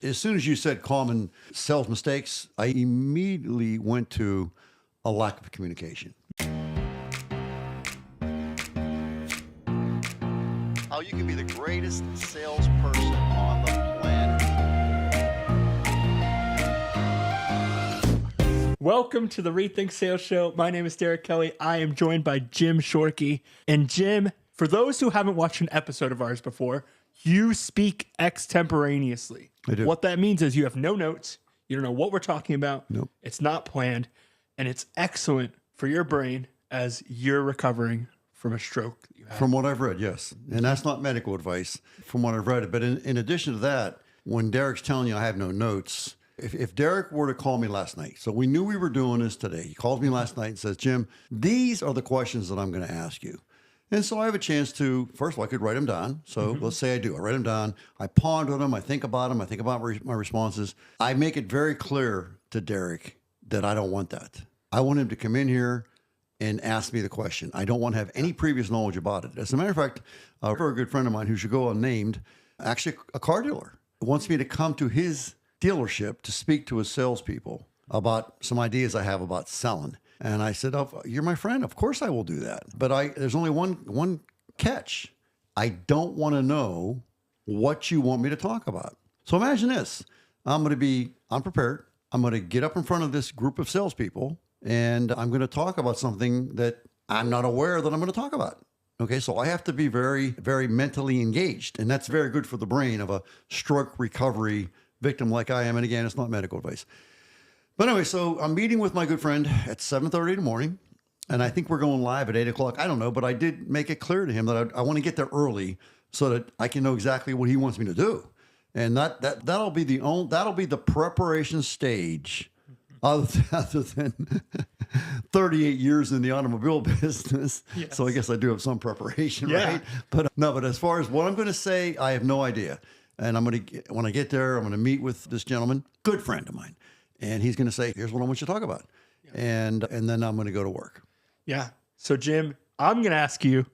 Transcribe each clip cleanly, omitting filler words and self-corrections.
As soon as you said common sales mistakes, I immediately went to a lack of communication. How you can be the greatest salesperson on the planet. Welcome to the Rethink Sales Show. My name is Derek Kelly. I am joined by Jim Shorkey. And Jim, for those who haven't watched an episode of ours before, you speak extemporaneously. I do. What that means is you have no notes. You don't know what we're talking about. Nope. It's not planned. And it's excellent for your brain as you're recovering from a stroke that you had. From what I've read, yes. And that's not medical advice from what I've read. But in addition to that, when Derek's telling you I have no notes, if Derek were to call me last night, so we knew we were doing this today. He calls me last night and says, Jim, these are the questions that I'm going to ask you. And so I have a chance to, first of all, I could write them down. So let's say I do. I write them down. I ponder them. I think about them. I think about my responses. I make it very clear to Derek that I don't want that. I want him to come in here and ask me the question. I don't want to have any previous knowledge about it. As a matter of fact, a very good friend of mine who should go unnamed, actually a car dealer, wants me to come to his dealership to speak to his salespeople about some ideas I have about selling. And I said, oh, you're my friend. Of course I will do that. But there's only one catch. I don't want to know what you want me to talk about. So imagine this. I'm prepared. I'm going to get up in front of this group of salespeople and I'm going to talk about something that I'm not aware that I'm going to talk about. Okay, so I have to be very, very mentally engaged. And that's very good for the brain of a stroke recovery victim like I am. And again, it's not medical advice. But anyway, so I'm meeting with my good friend at 7:30 in the morning, and I think we're going live at 8 o'clock. I don't know, but I did make it clear to him that I want to get there early so that I can know exactly what he wants me to do. And that'll be the preparation stage, other than 38 years in the automobile business. Yes. So I guess I do have some preparation, right? But as far as what I'm going to say, I have no idea. And when I get there, I'm going to meet with this gentleman, good friend of mine. And he's going to say, here's what I want you to talk about. Yeah. And then I'm going to go to work. Yeah. So Jim, I'm going to ask you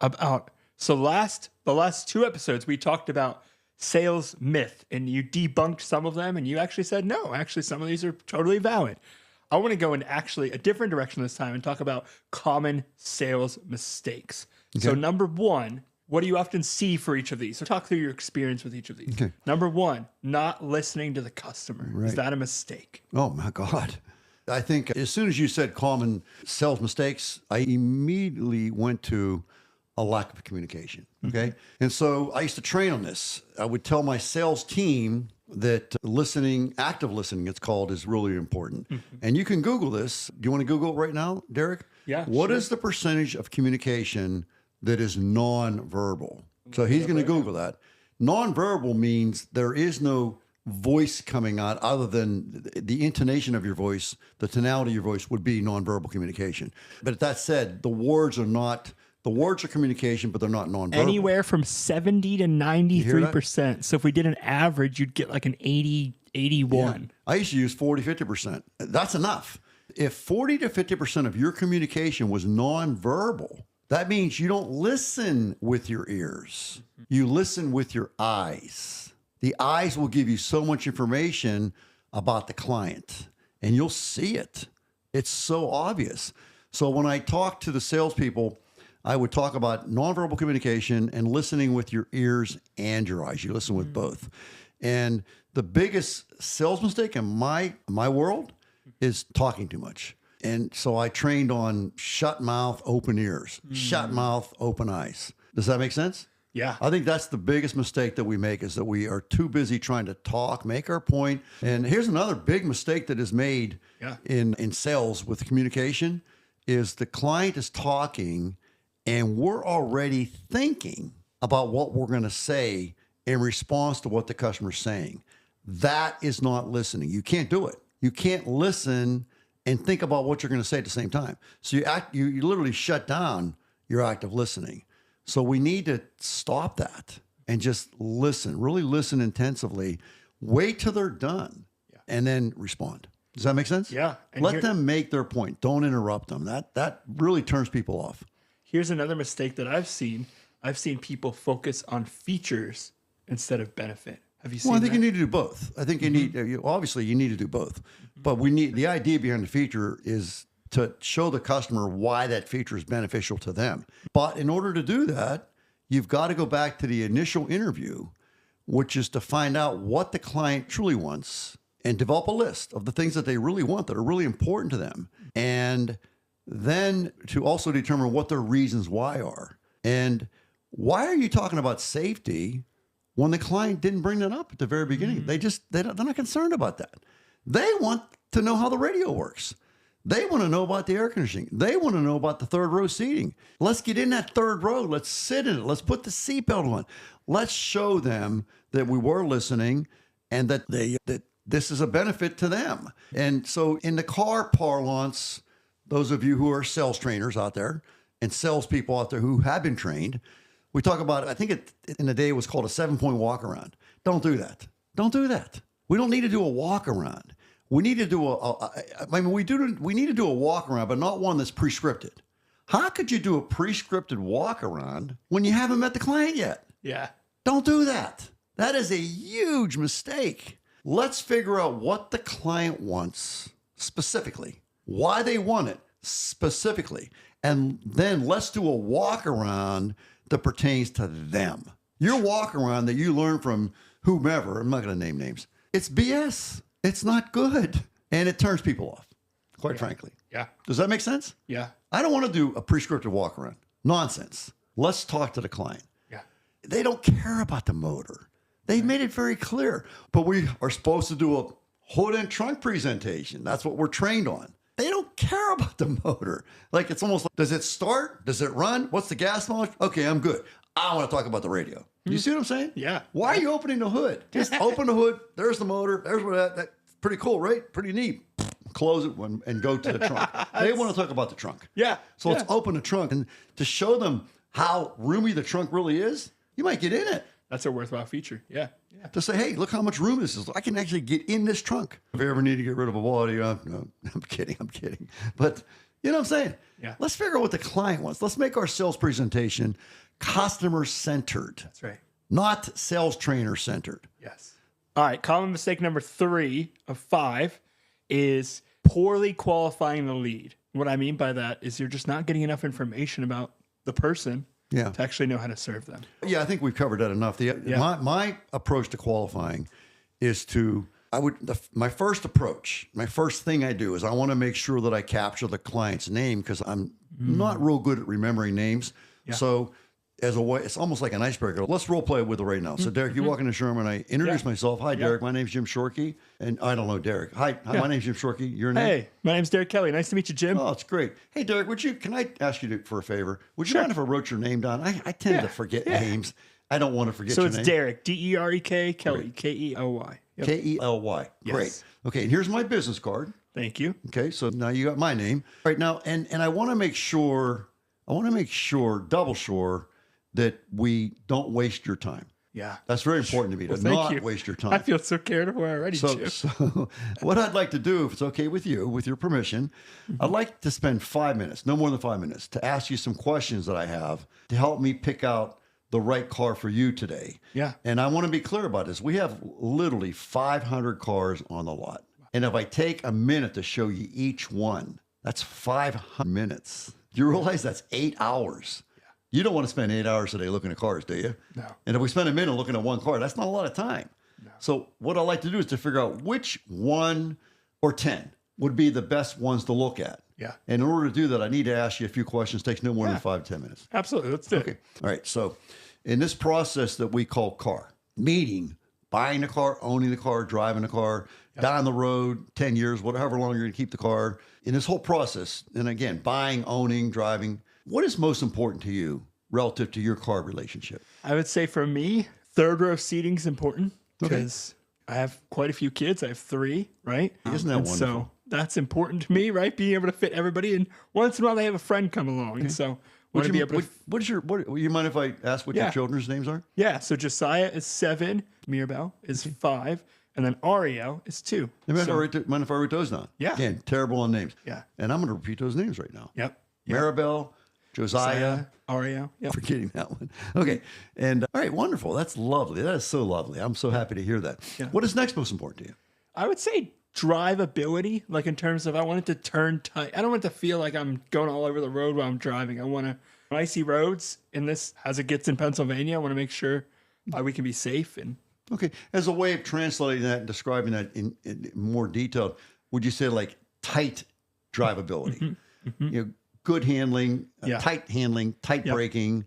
about, the last two episodes, we talked about sales myth and you debunked some of them and you actually said, no, actually some of these are totally valid. I want to go in actually a different direction this time and talk about common sales mistakes. Okay. So number one, what do you often see for each of these? So talk through your experience with each of these. Okay. Number one, not listening to the customer. Right. Is that a mistake? Oh my God. I think as soon as you said common sales mistakes, I immediately went to a lack of communication. Okay. Mm-hmm. And so I used to train on this. I would tell my sales team that listening, active listening, it's called, is really important. Mm-hmm. And you can Google this. Do you want to Google it right now, Derek? Yeah. What is the percentage of communication that is nonverbal? So he's going to Google that. Nonverbal means there is no voice coming out other than the intonation of your voice, the tonality of your voice would be nonverbal communication. But that said, the words are communication, but they're not nonverbal. Anywhere from 70 to 93%. So if we did an average, you'd get like an 80, 81. Yeah. I used to use 40, 50%. That's enough. If 40 to 50% of your communication was nonverbal, that means you don't listen with your ears. You listen with your eyes. The eyes will give you so much information about the client, and you'll see it. It's so obvious. So when I talk to the salespeople, I would talk about nonverbal communication and listening with your ears and your eyes. You listen with both. And the biggest sales mistake in my world is talking too much. And so I trained on shut mouth, open ears, shut mouth, open eyes. Does that make sense? Yeah. I think that's the biggest mistake that we make, is that we are too busy trying to talk, make our point. And here's another big mistake that is made in sales with communication is the client is talking and we're already thinking about what we're going to say in response to what the customer's saying. That is not listening. You can't do it. You can't listen and think about what you're going to say at the same time. So you literally shut down your active listening. So we need to stop that and just listen, really listen intensively, wait till they're done and then respond. Does that make sense? Yeah. And let them make their point. Don't interrupt them. That really turns people off. Here's another mistake that I've seen. I've seen people focus on features instead of benefit. Have you seen Well, I think that? you need to do both. I think you need, obviously you need to do both, but the idea behind the feature is to show the customer why that feature is beneficial to them. But in order to do that, you've got to go back to the initial interview, which is to find out what the client truly wants and develop a list of the things that they really want that are really important to them. And then to also determine what their reasons why are. And why are you talking about safety when the client didn't bring that up at the very beginning? They're not concerned about that. They want to know how the radio works. They want to know about the air conditioning. They want to know about the third row seating. Let's get in that third row. Let's sit in it. Let's put the seatbelt on. Let's show them that we were listening and that this is a benefit to them. And so in the car parlance, those of you who are sales trainers out there and salespeople out there who have been trained, we talk about, I think in the day it was called a 7-point walk around. Don't do that. Don't do that. We don't need to do a walk around. We need to do we need to do a walk around, but not one that's pre-scripted. How could you do a pre-scripted walk around when you haven't met the client yet? Yeah. Don't do that. That is a huge mistake. Let's figure out what the client wants specifically, why they want it specifically, and then let's do a walk around that pertains to them. Your walk around that you learn from whomever, I'm not going to name names, it's BS. It's not good. And it turns people off, quite frankly. Yeah. Does that make sense? Yeah. I don't want to do a prescriptive walk around. Nonsense. Let's talk to the client. Yeah. They don't care about the motor. They've made it very clear. But we are supposed to do a hood and trunk presentation. That's what we're trained on. They don't care about the motor. Like, it's almost like, does it start? Does it run? What's the gas mileage? Okay, I'm good. I want to talk about the radio. You see what I'm saying? Yeah. Why are you opening the hood? Just open the hood. There's the motor. There's what that's pretty cool, right? Pretty neat. Close it and go to the trunk. They want to talk about the trunk. Yeah. So let's open the trunk. And to show them how roomy the trunk really is, you might get in it. That's a worthwhile feature. Yeah. Yeah. To say, hey, look how much room this is. I can actually get in this trunk. If you ever need to get rid of a body, no, I'm kidding. But you know what I'm saying? Yeah. Let's figure out what the client wants. Let's make our sales presentation customer-centered. That's right. Not sales trainer-centered. Yes. All right. Common mistake number 3 of 5 is poorly qualifying the lead. What I mean by that is you're just not getting enough information about the person to actually know how to serve them. Yeah, I think we've covered that enough. My approach to qualifying is my first thing I do is I want to make sure that I capture the client's name because I'm not real good at remembering names. Yeah. So as a way, it's almost like an icebreaker. Let's role play with it right now. So Derek, you walk into Sherman, I introduce myself. Hi, Derek. My name's Jim Shorkey. And I don't know Derek. Hi, my name's Jim Shorkey. Your name? Hey, my name's Derek Kelly. Nice to meet you, Jim. Oh, it's great. Hey, Derek, can I ask you for a favor? Would you mind if I wrote your name down? I tend to forget names. I don't want to forget your name. So it's Derek, Derek, Kelly, Kely. Yep. Kely. Yes. Great. Okay, and here's my business card. Thank you. Okay, so now you got my name. Right now, and I want to make sure, double sure, that we don't waste your time. Yeah. That's very important to me, to not waste your time. I feel so cared for already, Jim. So what I'd like to do, if it's okay with you, with your permission, I'd like to spend 5 minutes, no more than 5 minutes, to ask you some questions that I have to help me pick out the right car for you today. Yeah. And I want to be clear about this. We have literally 500 cars on the lot. And if I take a minute to show you each one, that's 500 minutes. Do you realize that's 8 hours? You don't want to spend 8 hours a day looking at cars, do you? No. And if we spend a minute looking at one car, that's not a lot of time. No. So what I like to do is to figure out which one or 10 would be the best ones to look at. Yeah. And in order to do that, I need to ask you a few questions. It takes no more than 5 to 10 minutes. Absolutely. Let's do it. Okay. All right. So in this process that we call car, meaning buying the car, owning the car, driving the car, down the road, 10 years, whatever long you're going to keep the car, in this whole process, and again, buying, owning, driving, what is most important to you relative to your car relationship? I would say for me, third row seating is important because I have quite a few kids. I have 3, right? Isn't that wonderful? So that's important to me, right? Being able to fit everybody. And once in a while, they have a friend come along. And so want to be able to. You mind if I ask what your children's names are? Yeah. So Josiah is 7. Mirabelle is 5. And then Ariel is 2. Mind if I write those down? Yeah. Again, terrible on names. Yeah. And I'm going to repeat those names right now. Yep. Maribel, Josiah. Ario. Yep. Forgetting that one. Okay. And all right, wonderful. That's lovely. That is so lovely. I'm so happy to hear that. Yeah. What is next most important to you? I would say drivability, like in terms of I want it to turn tight. I don't want it to feel like I'm going all over the road while I'm driving. I want to, when I see roads in this, as it gets in Pennsylvania, I want to make sure we can be safe. And Okay. As a way of translating that and describing that in more detail, would you say like tight drivability? You know, good handling, tight handling, tight braking,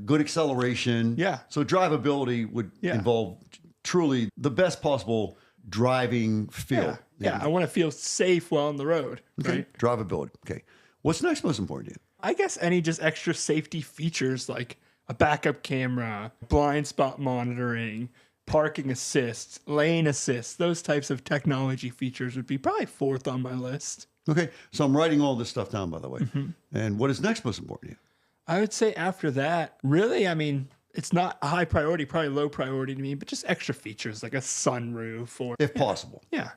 good acceleration. Yeah. So drivability would involve truly the best possible driving feel. Yeah. I want to feel safe while on the road. Okay. Right. Drivability. Okay. What's next most important to you? I guess any just extra safety features like a backup camera, blind spot monitoring, parking assist, lane assist, those types of technology features would be probably fourth on my list. Okay. So I'm writing all this stuff down, by the way. And what is next most important to you? I would say after that, really, I mean, it's not a high priority, probably low priority to me, but just extra features like a sunroof or... If possible. Yeah.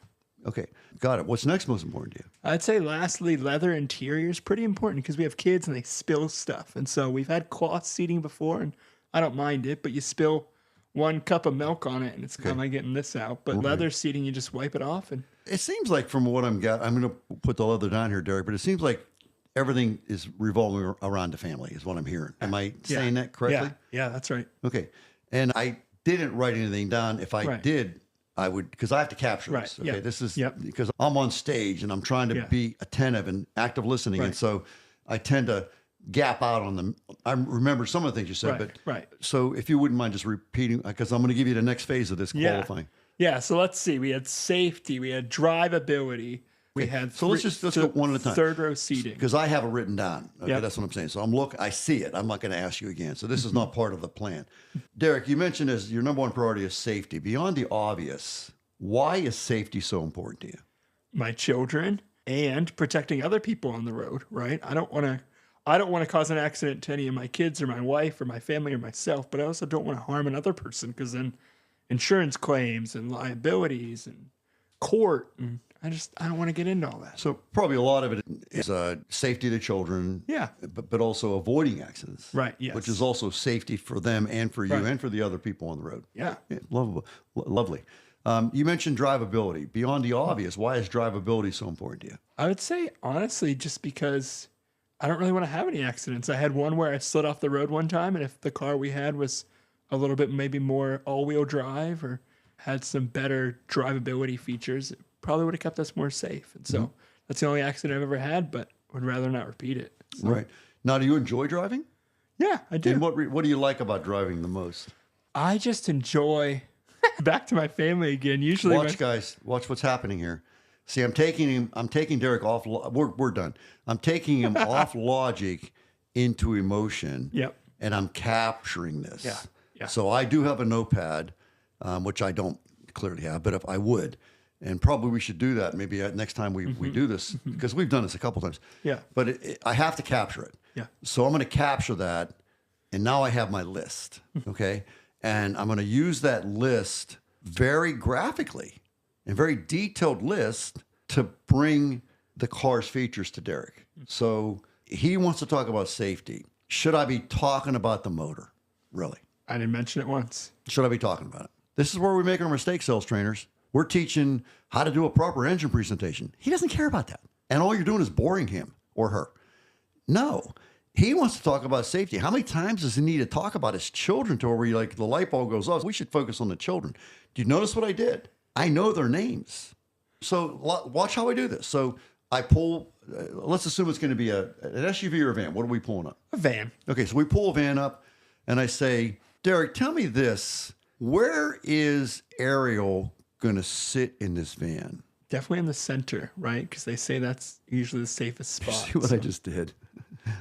Okay. Got it. What's next most important to you? I'd say lastly, leather interior is pretty important because we have kids and they spill stuff. And so we've had cloth seating before and I don't mind it, but you spill 1 cup of milk on it and it's kind of like getting this out. But leather seating, you just wipe it off. And it seems like from what I'm going to put the leather down here, Derek, but it seems like everything is revolving around the family is what I'm hearing. Am I saying that correctly? Yeah, that's right. Okay. And I didn't write anything down. If I did, I would, because I have to capture this. Okay. This is because I'm on stage and I'm trying to be attentive and active listening. And so I tend to gap out on them. I remember some of the things you said, but so if you wouldn't mind just repeating, because I'm going to give you the next phase of this qualifying. Yeah. So let's see. We had safety, we had drivability. We had let's go one at a time. Third row seating. Because I have it written down. Okay, that's what I'm saying. So I see it. I'm not going to ask you again. So this is not part of the plan. Derek, you mentioned as your number one priority is safety. Beyond the obvious, why is safety so important to you? My children and protecting other people on the road, right? I don't want to cause an accident to any of my kids or my wife or my family or myself, but I also don't want to harm another person because then insurance claims and liabilities and court and I don't want to get into all that. So probably a lot of it is safety of the children, but also avoiding accidents, right? Yes, which is also safety for them and for you and for the other people on the road. Yeah, lovely. You mentioned drivability. Beyond the obvious, why is drivability so important to you? I would say honestly, just because I don't really want to have any accidents. I had one where I slid off the road one time, and if the car we had was a little bit maybe more all-wheel drive or had some better drivability features, it probably would have kept us more safe. And so that's the only accident I've ever had, but would rather not repeat it. So. Right. Now, do you enjoy driving? Yeah, I do. And what do you like about driving the most? I just enjoy, back to my family again, usually. Watch what's happening here. See, I'm taking Derek off, we're done. I'm taking him off logic into emotion. Yep. And I'm capturing this. Yeah. So I do have a notepad, which I don't clearly have, but if I would, and probably we should do that maybe next time we do this, because we've done this a couple times. Yeah. But I have to capture it. Yeah. So I'm going to capture that, and now I have my list, okay? And I'm going to use that list very graphically and very detailed list to bring the car's features to Derek. So he wants to talk about safety. Should I be talking about the motor, really? I didn't mention it once. Should I be talking about it? This is where we make our mistakes, sales trainers. We're teaching how to do a proper engine presentation. He doesn't care about that. And all you're doing is boring him or her. No, he wants to talk about safety. How many times does he need to talk about his children to where the light bulb goes off? We should focus on the children. Do you notice what I did? I know their names. So watch how I do this. So I pull, let's assume it's going to be an SUV or a van. What are we pulling up? A van. Okay, so we pull a van up and I say, Derek, tell me this. Where is Ariel going to sit in this van? Definitely in the center, right? Because they say that's usually the safest spot. See what I just did?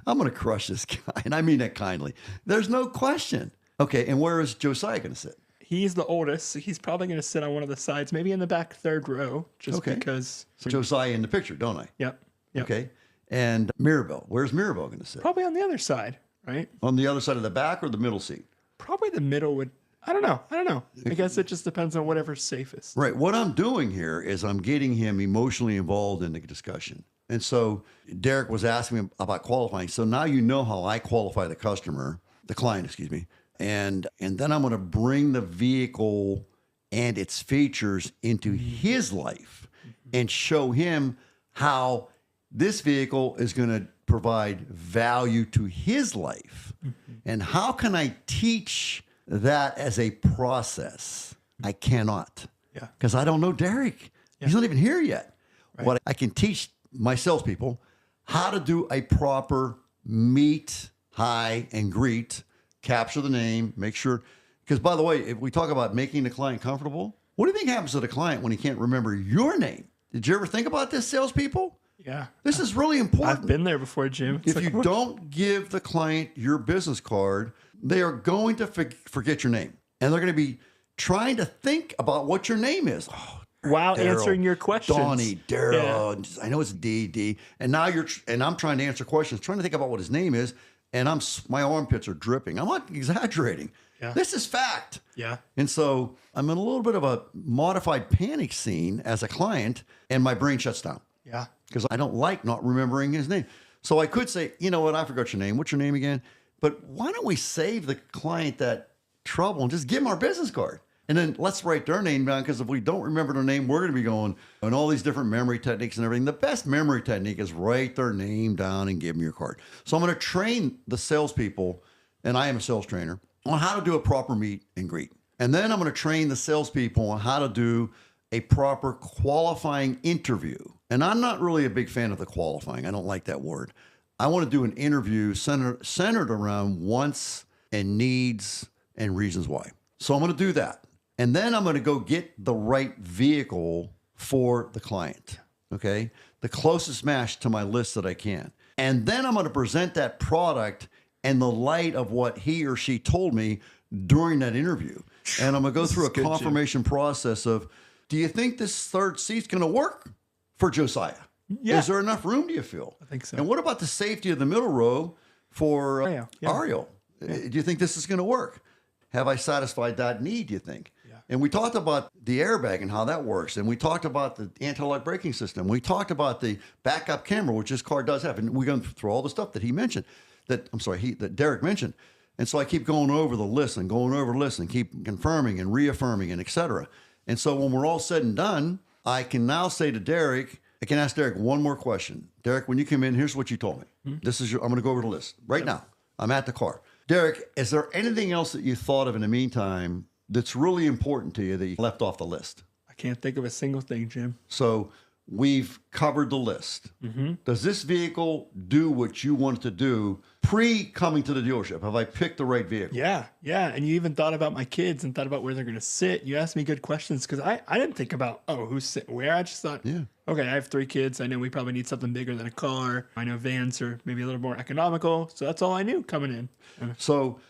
I'm going to crush this guy, and I mean that kindly. There's no question. Okay, and where is Josiah going to sit? He's the oldest, so he's probably going to sit on one of the sides, maybe in the back third row, just because. So Josiah in the picture, don't I? Yep. Okay, and Mirabelle, where's Mirabelle going to sit? Probably on the other side, right? On the other side of the back or the middle seat? Probably the middle would. I don't know. I guess it just depends on whatever's safest. Right. What I'm doing here is I'm getting him emotionally involved in the discussion. And so Derek was asking me about qualifying. So now you know how I qualify the client, excuse me. And then I'm going to bring the vehicle and its features into his life and show him how this vehicle is going to provide value to his life. And how can I teach that as a process? I cannot. Yeah. Because I don't know Derek. He's not even here yet. Right. What I can teach my salespeople how to do a proper meet, hi, and greet, capture the name, make sure. Because by the way, if we talk about making the client comfortable, what do you think happens to the client when he can't remember your name? Did you ever think about this, salespeople? Yeah. This is really important. I've been there before, Jim. If you don't give the client your business card, they are going to forget your name. And they're going to be trying to think about what your name is. Oh, while Daryl, answering your questions. Donnie, Daryl, I know it's D. And now I'm trying to answer questions, trying to think about what his name is. And my armpits are dripping. I'm not exaggerating. Yeah. This is fact. Yeah. And so I'm in a little bit of a modified panic scene as a client, and my brain shuts down. Yeah. Because I don't like not remembering his name. So I could say, you know what, I forgot your name. What's your name again? But why don't we save the client that trouble and just give them our business card? And then let's write their name down, because if we don't remember their name, we're going to be going on all these different memory techniques and everything. The best memory technique is write their name down and give them your card. So I'm going to train the salespeople, and I am a sales trainer, on how to do a proper meet and greet. And then I'm going to train the salespeople on how to do a proper qualifying interview. And I'm not really a big fan of the qualifying. I don't like that word. I want to do an interview centered around wants and needs and reasons why. So I'm going to do that. And then I'm going to go get the right vehicle for the client, okay? The closest match to my list that I can. And then I'm going to present that product in the light of what he or she told me during that interview. And I'm going to go through a confirmation process of, do you think this third seat's going to work for Josiah? Yeah. Is there enough room, do you feel? I think so. And what about the safety of the middle row for Ariel? Do you think this is going to work? Have I satisfied that need, do you think? Yeah. And we talked about the airbag and how that works. And we talked about the anti-lock braking system. We talked about the backup camera, which this car does have. And we're going through all the stuff that he mentioned, that Derek mentioned. And so I keep going over the list and going over the list and keep confirming and reaffirming and et cetera. And so when we're all said and done, I can now say to Derek, I can ask Derek one more question. Derek, when you come in, here's what you told me. This is I'm going to go over the list right now. I'm at the car. Derek, is there anything else that you thought of in the meantime that's really important to you that you left off the list? I can't think of a single thing, Jim. So we've covered the list. Does this vehicle do what you want it to do pre-coming to the dealership? Have I picked the right vehicle? Yeah. And you even thought about my kids and thought about where they're going to sit. You asked me good questions because I didn't think about, who's sitting where. I just thought, okay, I have 3 kids. I know we probably need something bigger than a car. I know vans are maybe a little more economical. So that's all I knew coming in. So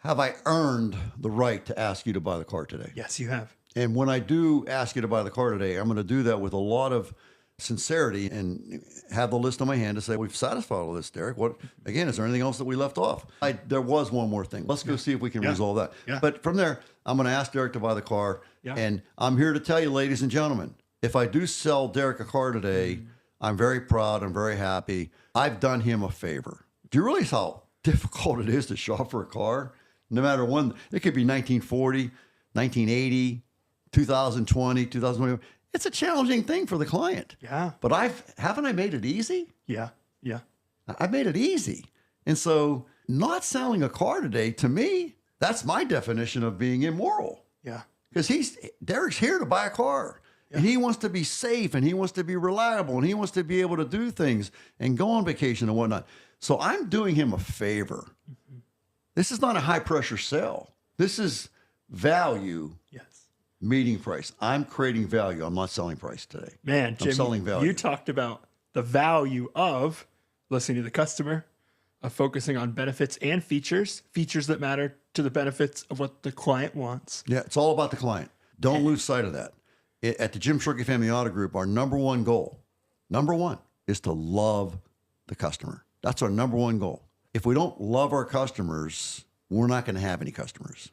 have I earned the right to ask you to buy the car today? Yes, you have. And when I do ask you to buy the car today, I'm going to do that with a lot of sincerity and have the list on my hand to say, we've satisfied all this, Derek. What, again, is there anything else that we left off? There was one more thing. Let's go see if we can resolve that. Yeah. But from there, I'm going to ask Derek to buy the car. Yeah. And I'm here to tell you, ladies and gentlemen, if I do sell Derek a car today, I'm very proud. I'm very happy. I've done him a favor. Do you realize how difficult it is to shop for a car? No matter when, it could be 1940, 1980, 2020, 2021. It's a challenging thing for the client. Yeah. But haven't I made it easy? Yeah. I've made it easy. And so not selling a car today, to me, that's my definition of being immoral. Yeah. Because Derek's here to buy a car. Yeah. And he wants to be safe and he wants to be reliable and he wants to be able to do things and go on vacation and whatnot. So I'm doing him a favor. This is not a high pressure sell. This is value. Yes. Meeting price. I'm creating value. I'm not selling price today. Man, Jim, I'm selling value. You talked about the value of listening to the customer, of focusing on benefits and features that matter to the benefits of what the client wants. Yeah, it's all about the client. Don't lose sight of that. At the Jim Shorkey Family Auto Group, our number one goal, is to love the customer. That's our number one goal. If we don't love our customers, we're not going to have any customers.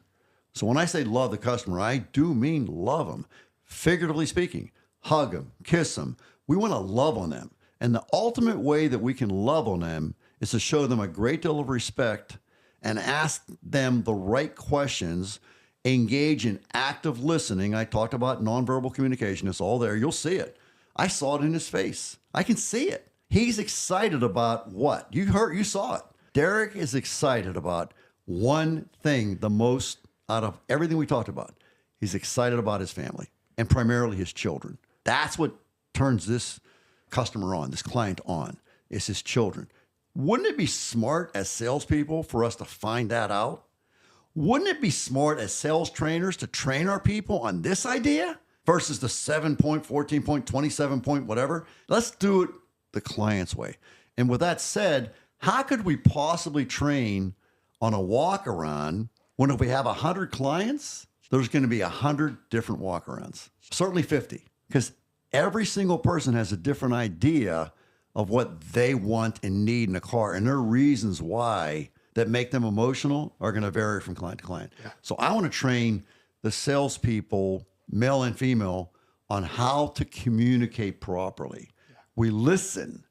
So when I say love the customer, I do mean love them. Figuratively speaking, hug them, kiss them. We want to love on them. And the ultimate way that we can love on them is to show them a great deal of respect and ask them the right questions, engage in active listening. I talked about nonverbal communication. It's all there. You'll see it. I saw it in his face. I can see it. He's excited about what? You saw it. Derek is excited about one thing the most out of everything we talked about. He's excited about his family and primarily his children. That's what turns this customer on, this client on, is his children. Wouldn't it be smart as salespeople for us to find that out? Wouldn't it be smart as sales trainers to train our people on this idea versus the 7-point, 14-point, 27-point, whatever? Let's do it the client's way. And with that said, how could we possibly train on a walk-around when if we have 100 clients, there's going to be 100 different walk-arounds, certainly 50, because every single person has a different idea of what they want and need in a car, and their reasons why that make them emotional are going to vary from client to client. Yeah. So I want to train the salespeople, male and female, on how to communicate properly. Yeah. We listen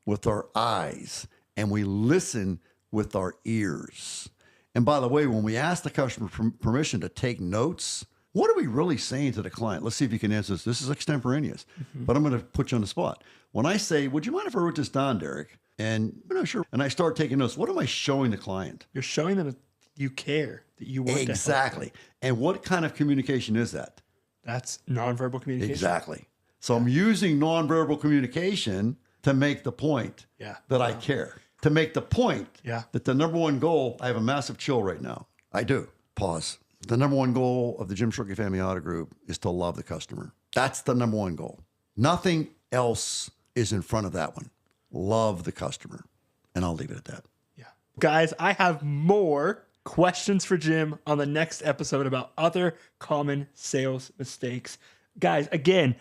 with our eyes and we listen with our ears. And by the way, when we ask the customer permission to take notes, what are we really saying to the client? Let's see if you can answer this. This is extemporaneous, but I'm going to put you on the spot. When I say, would you mind if I wrote this down, Derek? And sure. And I start taking notes. What am I showing the client? You're showing them that you care, that you want exactly. to help them. And what kind of communication is that? That's nonverbal communication. Exactly. So I'm using nonverbal communication to make the point that I care. To make the point that the number one goal, I have a massive chill right now. I do. Pause. The number one goal of the Jim Shorkey Family Auto Group is to love the customer. That's the number one goal. Nothing else is in front of that one. Love the customer. And I'll leave it at that. Yeah. Guys, I have more questions for Jim on the next episode about other common sales mistakes. Guys, again,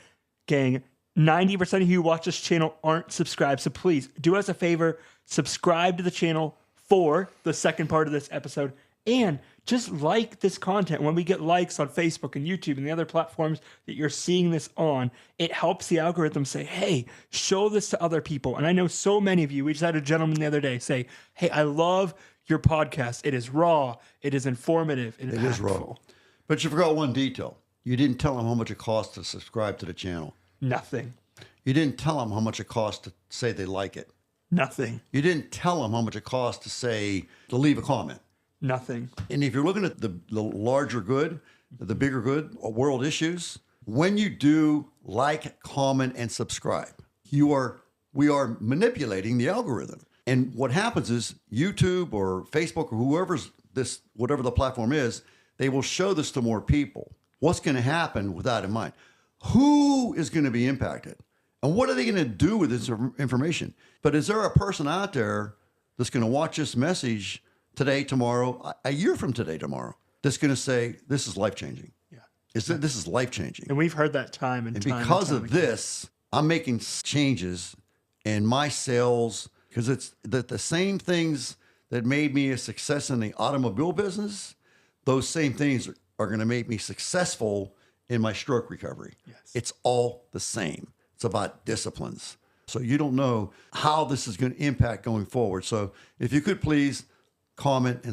gang, 90% of you who watch this channel aren't subscribed. So please do us a favor, subscribe to the channel for the second part of this episode. And just like this content. When we get likes on Facebook and YouTube and the other platforms that you're seeing this on, it helps the algorithm say, hey, show this to other people. And I know so many of you, we just had a gentleman the other day say, hey, I love your podcast. It is raw. It is informative. And it is raw. But you forgot one detail. You didn't tell them how much it costs to subscribe to the channel. Nothing. You didn't tell them how much it costs to say they like it. Nothing. You didn't tell them how much it costs to say, to leave a comment. Nothing. And if you're looking at the larger good, the bigger good, world issues, when you do like, comment, and subscribe, we are manipulating the algorithm. And what happens is YouTube or Facebook or whatever the platform is, they will show this to more people. What's going to happen with that in mind? Who is going to be impacted? And what are they going to do with this information? But is there a person out there that's going to watch this message today, tomorrow, a year from today, tomorrow, that's going to say, this is life-changing? Yeah. This is life-changing. And we've heard that time and time. And because of this, I'm making changes in my sales because it's the same things that made me a success in the automobile business, those same things are going to make me successful in my stroke recovery. Yes. It's all the same. It's about disciplines. So you don't know how this is going to impact going forward. So if you could please comment and